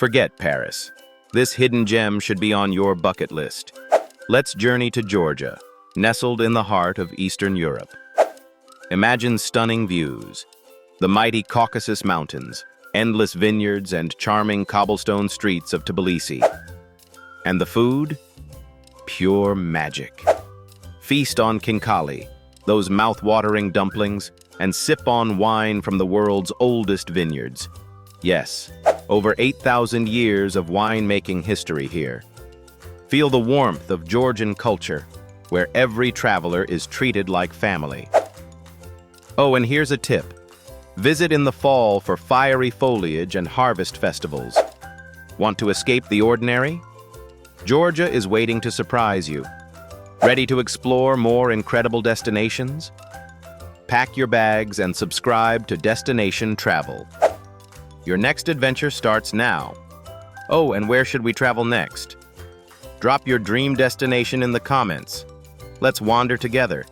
Forget Paris. This hidden gem should be on your bucket list. Let's journey to Georgia, nestled in the heart of Eastern Europe. Imagine stunning views. The mighty Caucasus Mountains, endless vineyards, and charming cobblestone streets of Tbilisi. And the food? Pure magic. Feast on khinkali, those mouth-watering dumplings, and sip on wine from the world's oldest vineyards. Yes, over 8,000 years of wine-making history here. Feel the warmth of Georgian culture, where every traveler is treated like family. Oh, and here's a tip. Visit in the fall for fiery foliage and harvest festivals. Want to escape the ordinary? Georgia is waiting to surprise you. Ready to explore more incredible destinations? Pack your bags and subscribe to Destination Travel. Your next adventure starts now. Oh, and where should we travel next? Drop your dream destination in the comments. Let's wander together.